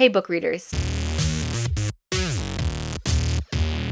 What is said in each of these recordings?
Hey book readers.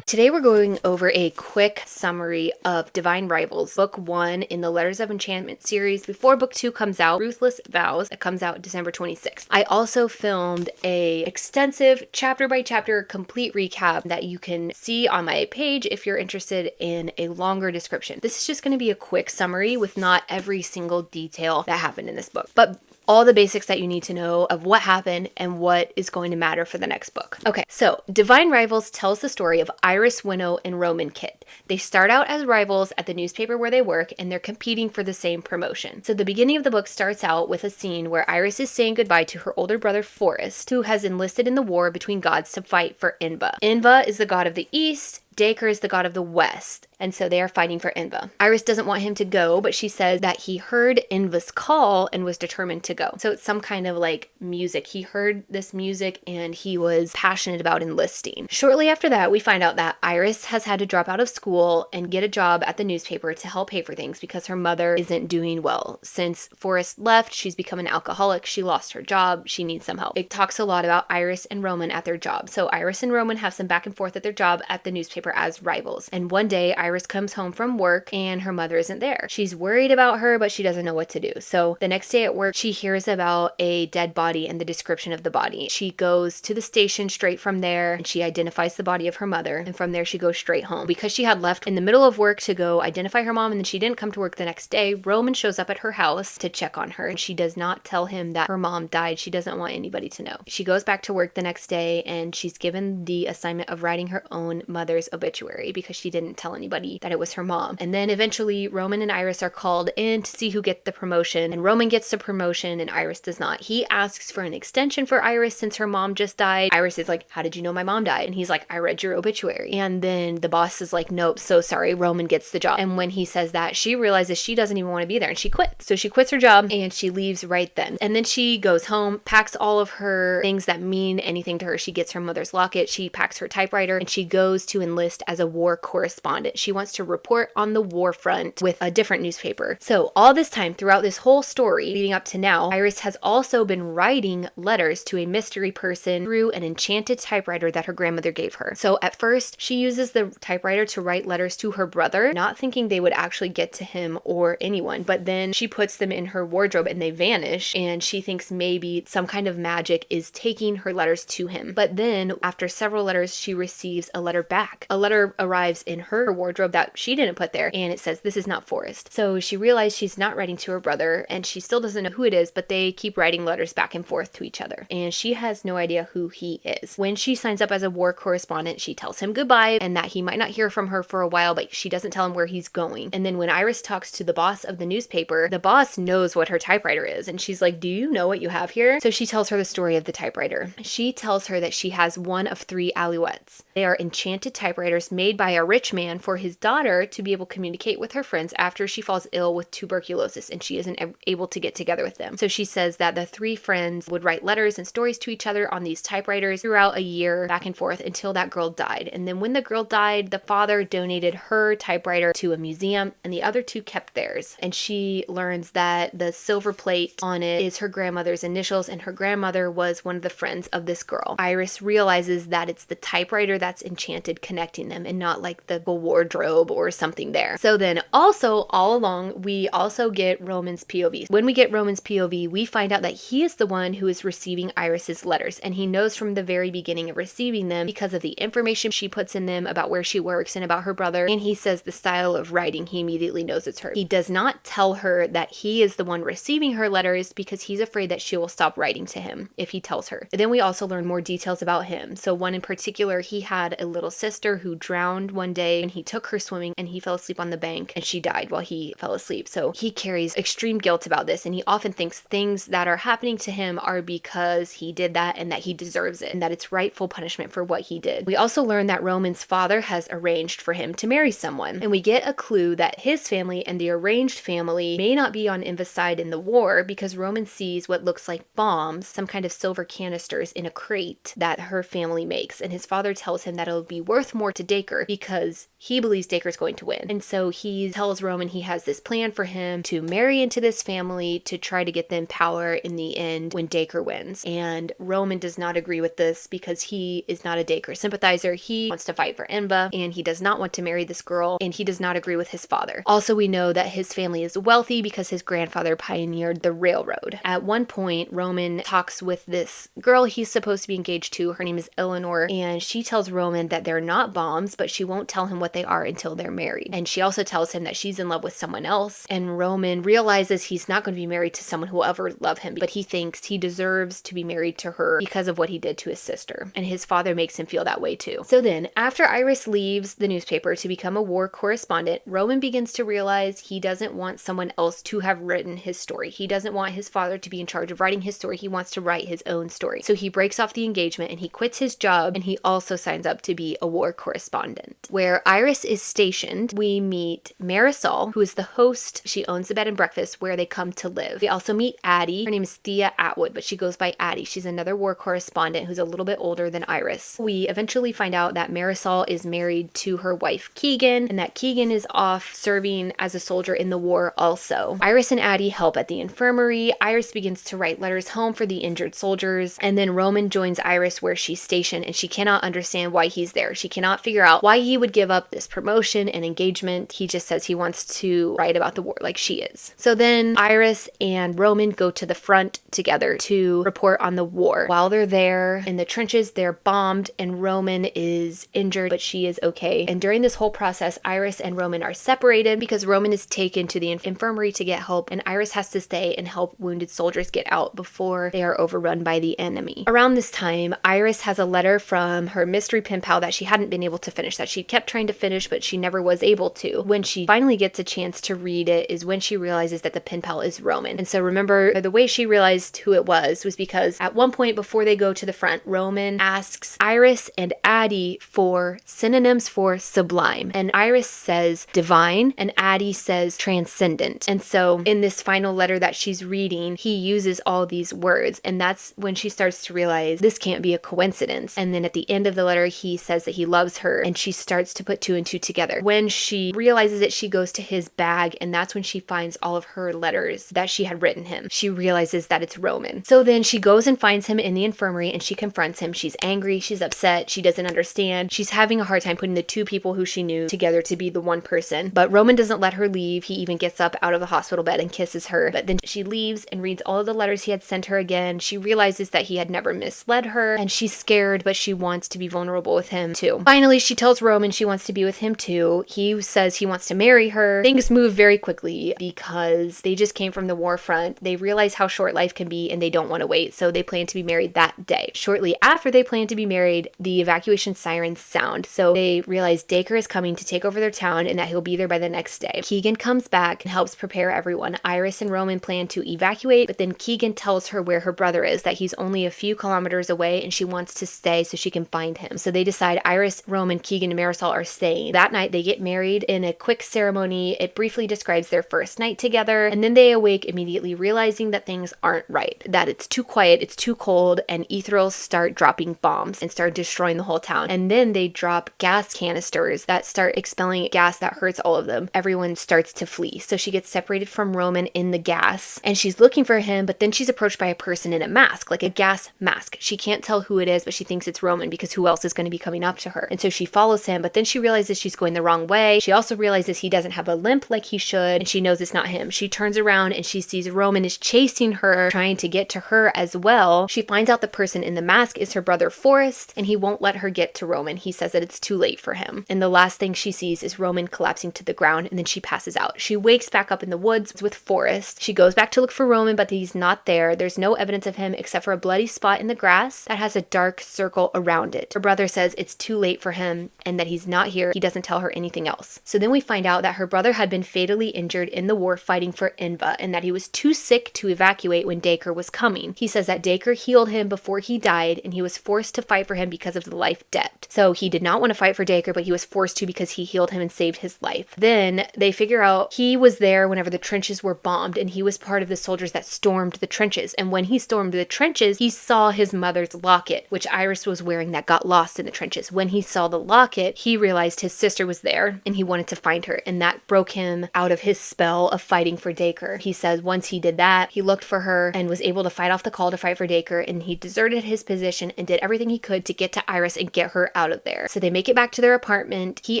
Today we're going over a quick summary of Divine Rivals, book 1 in the Letters of Enchantment series before book 2 comes out, Ruthless Vows. It comes out December 26th. I also filmed a extensive chapter by chapter complete recap that you can see on my page if you're interested in a longer description. This is just going to be a quick summary with not every single detail that happened in this book, but all the basics that you need to know of what happened and what is going to matter for the next book. Okay, so Divine Rivals tells the story of Iris, Winnow, and Roman Kit. They start out as rivals at the newspaper where they work, and they're competing for the same promotion. So the beginning of the book starts out with a scene where Iris is saying goodbye to her older brother Forrest, who has enlisted in the war between gods to fight for Enva. Enva is the god of the east, Daker is the god of the west, and so they are fighting for Enva. Iris doesn't want him to go, but she says that he heard Enva's call and was determined to go. So it's some kind of like music. He heard this music and he was passionate about enlisting. Shortly after that, we find out that Iris has had to drop out of school and get a job at the newspaper to help pay for things because her mother isn't doing well. Since Forrest left, she's become an alcoholic. She lost her job. She needs some help. It talks a lot about Iris and Roman at their job. So Iris and Roman have some back and forth at their job at the newspaper as rivals. And one day Iris comes home from work and her mother isn't there. She's worried about her, but she doesn't know what to do. So the next day at work, she hears about a dead body and the description of the body. She goes to the station straight from there and she identifies the body of her mother. And from there she goes straight home. Because she had left in the middle of work to go identify her mom and then she didn't come to work the next day, Roman shows up at her house to check on her. And she does not tell him that her mom died. She doesn't want anybody to know. She goes back to work the next day and she's given the assignment of writing her own mother's obituary because she didn't tell anybody that it was her mom. And then eventually Roman and Iris are called in to see who gets the promotion, and Roman gets the promotion and Iris does not. He asks for an extension for Iris since her mom just died. Iris is like, how did you know my mom died? And he's like, I read your obituary. And then the boss is like, nope, so sorry, Roman gets the job. And when he says that, she realizes she doesn't even want to be there and she quits. So she quits her job and she leaves right then. And then she goes home, packs all of her things that mean anything to her. She gets her mother's locket, she packs her typewriter, and she goes to enlist as a war correspondent. She wants to report on the war front with a different newspaper. So all this time, throughout this whole story leading up to now, Iris has also been writing letters to a mystery person through an enchanted typewriter that her grandmother gave her. So at first, she uses the typewriter to write letters to her brother, not thinking they would actually get to him or anyone, but then she puts them in her wardrobe and they vanish, and she thinks maybe some kind of magic is taking her letters to him. But then, after several letters, she receives a letter back. A letter arrives in her wardrobe that she didn't put there, and it says, this is not Forrest. So she realized she's not writing to her brother, and she still doesn't know who it is, but they keep writing letters back and forth to each other, and she has no idea who he is. When she signs up as a war correspondent, she tells him goodbye and that he might not hear from her for a while, but she doesn't tell him where he's going. And then when Iris talks to the boss of the newspaper, the boss knows what her typewriter is, and she's like, do you know what you have here? So she tells her the story of the typewriter. She tells her that she has one of 3 alouettes. They are enchanted typewriters made by a rich man for his daughter to be able to communicate with her friends after she falls ill with tuberculosis and she isn't able to get together with them. So she says that the 3 friends would write letters and stories to each other on these typewriters throughout a year, back and forth, until that girl died. And then when the girl died, the father donated her typewriter to a museum and the other 2 kept theirs. And she learns that the silver plate on it is her grandmother's initials, and her grandmother was one of the friends of this girl. Iris realizes that it's the typewriter that's enchanted connecting them and not like the wardrobe or something there. So then also all along, we also get Roman's POV. When we get Roman's POV, we find out that he is the one who is receiving Iris's letters, and he knows from the very beginning of receiving them because of the information she puts in them about where she works and about her brother, and he says the style of writing, he immediately knows it's her. He does not tell her that he is the one receiving her letters because he's afraid that she will stop writing to him if he tells her. And then we also learn more details about him. So one in particular, he had a little sister who drowned one day and he took her swimming and he fell asleep on the bank and she died while he fell asleep. So he carries extreme guilt about this, and he often thinks things that are happening to him are because he did that and that he deserves it and that it's rightful punishment for what he did. We also learn that Roman's father has arranged for him to marry someone, and we get a clue that his family and the arranged family may not be on Enva's side in the war because Roman sees what looks like bombs, some kind of silver canisters in a crate that her family makes, and his father tells him that it'll be worth more to Daker because he believes believes Daker's going to win. And so he tells Roman he has this plan for him to marry into this family to try to get them power in the end when Daker wins. And Roman does not agree with this because he is not a Daker sympathizer. He wants to fight for Enva, and he does not want to marry this girl, and he does not agree with his father. Also, we know that his family is wealthy because his grandfather pioneered the railroad. At one point, Roman talks with this girl he's supposed to be engaged to. Her name is Eleanor, and she tells Roman that they're not bombs, but she won't tell him what they are until they're married. And she also tells him that she's in love with someone else, and Roman realizes he's not going to be married to someone who will ever love him, but he thinks he deserves to be married to her because of what he did to his sister. And his father makes him feel that way too. So then, after Iris leaves the newspaper to become a war correspondent, Roman begins to realize he doesn't want someone else to have written his story. He doesn't want his father to be in charge of writing his story. He wants to write his own story. So he breaks off the engagement and he quits his job, and he also signs up to be a war correspondent. Where Iris is stationed, we meet Marisol, who is the host. She owns the bed and breakfast where they come to live. We also meet Addie. Her name is Thea Atwood, but she goes by Addie. She's another war correspondent who's a little bit older than Iris. We eventually find out that Marisol is married to her wife Keegan, and that Keegan is off serving as a soldier in the war also. Iris and Addie help at the infirmary. Iris begins to write letters home for the injured soldiers, and then Roman joins Iris where she's stationed, and she cannot understand why he's there. She cannot figure out why he would give up this promotion and engagement. He just says he wants to write about the war like she is. So then Iris and Roman go to the front together to report on the war. While they're there in the trenches, they're bombed, and Roman is injured, but she is okay. And during this whole process, Iris and Roman are separated because Roman is taken to the infirmary to get help, and Iris has to stay and help wounded soldiers get out before they are overrun by the enemy. Around this time, Iris has a letter from her mystery pen pal that she hadn't been able to finish, that she kept trying to finish, but she never was able to. When she finally gets a chance to read it is when she realizes that the pen pal is Roman. And so remember, the way she realized who it was because at one point before they go to the front, Roman asks Iris and Addie for synonyms for sublime. And Iris says divine, and Addie says transcendent. And so in this final letter that she's reading, he uses all these words, and that's when she starts to realize this can't be a coincidence. And then at the end of the letter, he says that he loves her, and she starts to put two and two together. When she realizes it, she goes to his bag, and that's when she finds all of her letters that she had written him. She realizes that it's Roman. So then she goes and finds him in the infirmary, and she confronts him. She's angry, she's upset, she doesn't understand. She's having a hard time putting the two people who she knew together to be the one person. But Roman doesn't let her leave. He even gets up out of the hospital bed and kisses her. But then she leaves and reads all of the letters he had sent her again. She realizes that he had never misled her, and she's scared, but she wants to be vulnerable with him too. Finally, she tells Roman she wants to be with him too. He says he wants to marry her. Things move very quickly because they just came from the war front. They realize how short life can be, and they don't want to wait, so they plan to be married that day. Shortly after they plan to be married, the evacuation sirens sound, so they realize Daker is coming to take over their town and that he'll be there by the next day. Keegan comes back and helps prepare everyone. Iris and Roman plan to evacuate, but then Keegan tells her where her brother is, that he's only a few kilometers away, and she wants to stay so she can find him. So they decide Iris, Roman, Keegan, and Marisol are staying. That night they get married in a quick ceremony. It briefly describes their first night together, and then they awake immediately realizing that things aren't right, that it's too quiet, it's too cold, and Ethereals start dropping bombs and start destroying the whole town. And then they drop gas canisters that start expelling gas that hurts all of them. Everyone starts to flee. So she gets separated from Roman in the gas, and she's looking for him, but then she's approached by a person in a mask, like a gas mask. She can't tell who it is, but she thinks it's Roman because who else is going to be coming up to her? And so she follows him, but then she realizes she's going the wrong way. She also realizes he doesn't have a limp like he should, and she knows it's not him. She turns around and she sees Roman is chasing her, trying to get to her as well. She finds out the person in the mask is her brother Forrest, and he won't let her get to Roman. He says that it's too late for him. And the last thing she sees is Roman collapsing to the ground, and then she passes out. She wakes back up in the woods with Forrest. She goes back to look for Roman, but he's not there. There's no evidence of him except for a bloody spot in the grass that has a dark circle around it. Her brother says it's too late for him and that he's not here. He doesn't tell her anything else. So then we find out that her brother had been fatally injured in the war fighting for Enva, and that he was too sick to evacuate when Daker was coming. He says that Daker healed him before he died, and he was forced to fight for him because of the life debt. So he did not want to fight for Daker, but he was forced to because he healed him and saved his life. Then they figure out he was there whenever the trenches were bombed, and he was part of the soldiers that stormed the trenches. And when he stormed the trenches, he saw his mother's locket, which Iris was wearing, that got lost in the trenches. When he saw the locket, he realized his sister was there and he wanted to find her, and that broke him out of his spell of fighting for Daker. He says once he did that, he looked for her and was able to fight off the call to fight for Daker, and he deserted his position and did everything he could to get to Iris and get her out of there. So they make it back to their apartment. He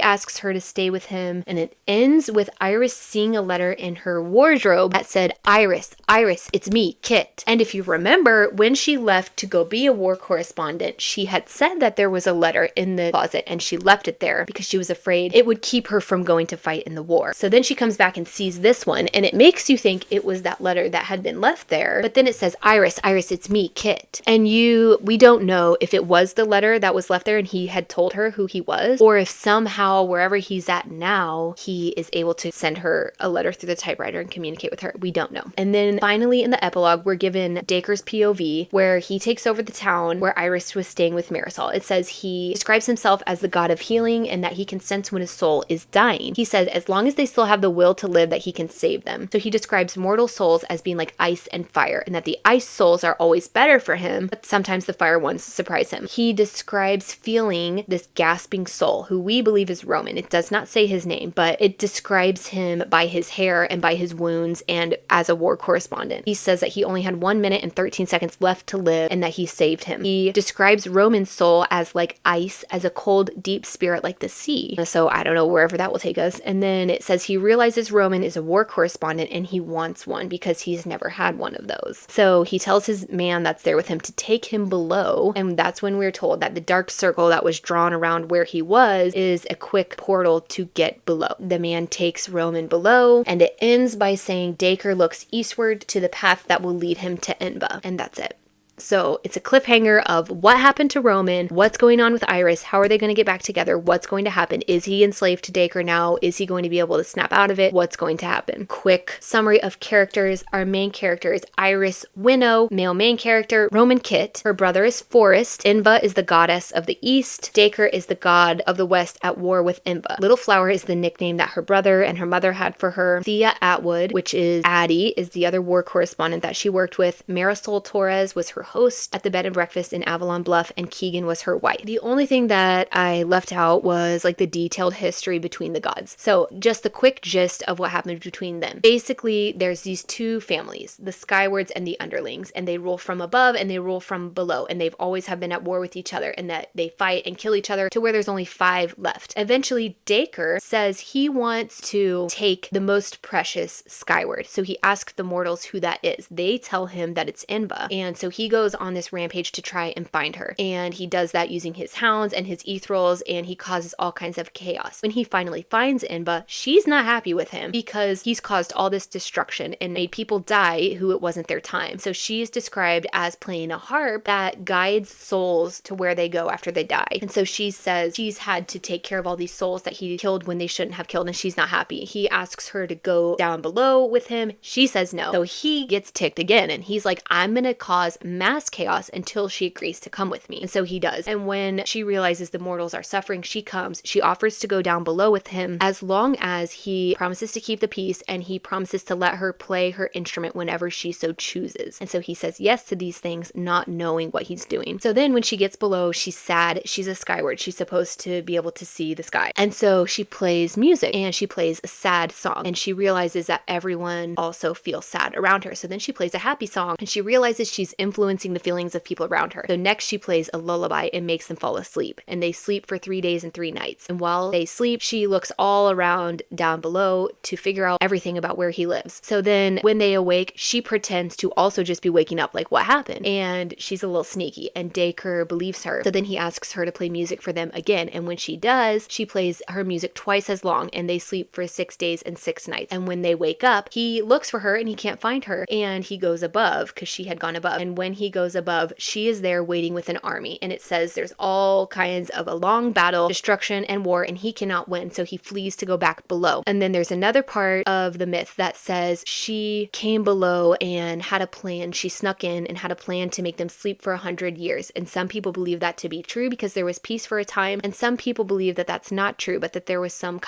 asks her to stay with him, and it ends with Iris seeing a letter in her wardrobe that said, Iris, Iris, it's me, Kit. And if you remember, when she left to go be a war correspondent, she had said that there was a letter in the closet and she left it there because she was afraid it would keep her from going to fight in the war. So then she comes back and sees this one, and it makes you think it was that letter that had been left there. But then it says, Iris, Iris, it's me, Kit. And we don't know if it was the letter that was left there and he had told her who he was, or if somehow wherever he's at now, he is able to send her a letter through the typewriter and communicate with her. We don't know. And then finally in the epilogue, we're given Daker's POV, where he takes over the town where Iris was staying with Marisol. It says he describes himself as the god of healing and that he can sense when his soul is dying. He says as long as they still have the will to live, that he can save them. So he describes mortal souls as being like ice and fire, and that the ice souls are always better for him, but sometimes the fire ones surprise him. He describes feeling this gasping soul, who we believe is Roman. It does not say his name, but it describes him by his hair and by his wounds and as a war correspondent. He says that he only had 1 minute and 13 seconds left to live and that he saved him. He describes Roman's soul as like ice, as a cold, deep spirit like the sea. So I don't know wherever that will take us. And then it says he realizes Roman is a war correspondent and he wants one because he's never had one of those. So he tells his man that's there with him to take him below, and that's when we're told that the dark circle that was drawn around where he was is a quick portal to get below. The man takes Roman below, and it ends by saying Daker looks eastward to the path that will lead him to Enva, and that's it. So it's a cliffhanger of what happened to Roman, what's going on with Iris, how are they going to get back together, what's going to happen, is he enslaved to Daker now, is he going to be able to snap out of it, what's going to happen. Quick summary of characters. Our main character is Iris Winnow, male main character, Roman Kit, her brother is Forrest, Enva is the goddess of the east, Daker is the god of the west at war with Enva. Little Flower is the nickname that her brother and her mother had for her. Thea Atwood, which is Addie, is the other war correspondent that she worked with. Marisol Torres was her host at the bed and breakfast in Avalon Bluff, and Keegan was her wife. The only thing that I left out was like the detailed history between the gods. So just the quick gist of what happened between them. Basically, there's these two families, the Skywards and the Underlings, and they rule from above and they rule from below, and they've always have been at war with each other, and that they fight and kill each other to where there's only 5 left. Eventually, Daker says he wants to take the most precious Skyward. So he asks the mortals who that is. They tell him that it's Enva, and so he goes on this rampage to try and find her. And he does that using his hounds and his ethrals, and he causes all kinds of chaos. When he finally finds Enva, she's not happy with him because he's caused all this destruction and made people die who it wasn't their time. So she's described as playing a harp that guides souls to where they go after they die. And so she says she's had to take care of all these souls that he killed when they shouldn't have killed, and she's not happy. He asks her to go down below with him. She says no. So he gets ticked again, and he's like, I'm gonna cause mass chaos until she agrees to come with me. And so he does. And when she realizes the mortals are suffering, she comes. She offers to go down below with him as long as he promises to keep the peace and he promises to let her play her instrument whenever she so chooses. And so he says yes to these things, not knowing what he's doing. So then when she gets below, she's sad. She's a skyward. She's supposed to be able to see the sky. And so she plays music, and she plays a sad song, and she realizes that everyone also feels sad around her. So then she plays a happy song, and she realizes she's influencing the feelings of people around her. So next she plays a lullaby and makes them fall asleep, and they sleep for 3 days and 3 nights. And while they sleep, she looks all around down below to figure out everything about where he lives. So then when they awake, she pretends to also just be waking up, like what happened? And she's a little sneaky, and Daker believes her. So then he asks her to play music for them again, and when she does, she plays her music twice as long, and they sleep for 6 days and 6 nights. And when they wake up, he looks for her and he can't find her, and he goes above because she had gone above. And when he goes above, she is there waiting with an army, and it says there's all kinds of a long battle, destruction, and war, and he cannot win, so he flees to go back below. And then there's another part of the myth that says she came below and had a plan. She snuck in and had a plan to make them sleep for 100 years. And some people believe that to be true because there was peace for a time, and some people believe that that's not true, but that there was some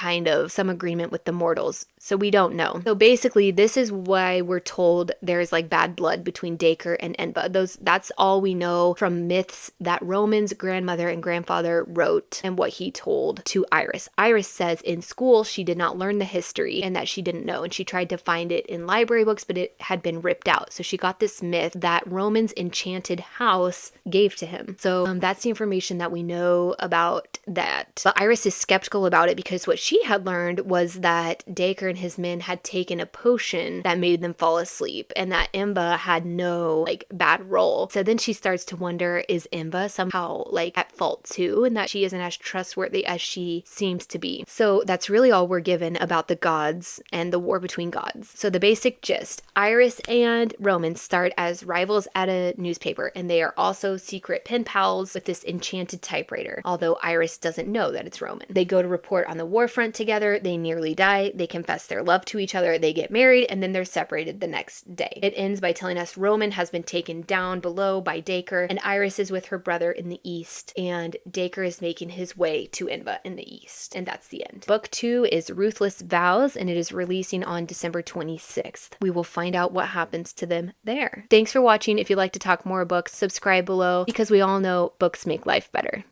agreement with the mortals. So we don't know. So basically, this is why we're told there's like bad blood between Daker and Enva. That's all we know from myths that Roman's grandmother and grandfather wrote and what he told to Iris. Iris says in school she did not learn the history and that she didn't know, and she tried to find it in library books, but it had been ripped out. So she got this myth that Roman's enchanted house gave to him. So that's the information that we know about that. But Iris is skeptical about it because what she had learned was that Dacre and his men had taken a potion that made them fall asleep, and that Enva had no bad role. So then she starts to wonder, is Enva somehow at fault too, and that she isn't as trustworthy as she seems to be. So that's really all we're given about the gods and the war between gods. So the basic gist: Iris and Roman start as rivals at a newspaper, and they are also secret pen pals with this enchanted typewriter, although Iris doesn't know that it's Roman. They go to report on the warfront together, they nearly die, they confess their love to each other, they get married, and then they're separated the next day. It ends by telling us Roman has been taken down below by Daker, and Iris is with her brother in the east, and Daker is making his way to Enva in the east. And that's the end. Book 2 is Ruthless Vows, and it is releasing on December 26th. We will find out what happens to them there. Thanks for watching. If you'd like to talk more books, subscribe below, because we all know books make life better.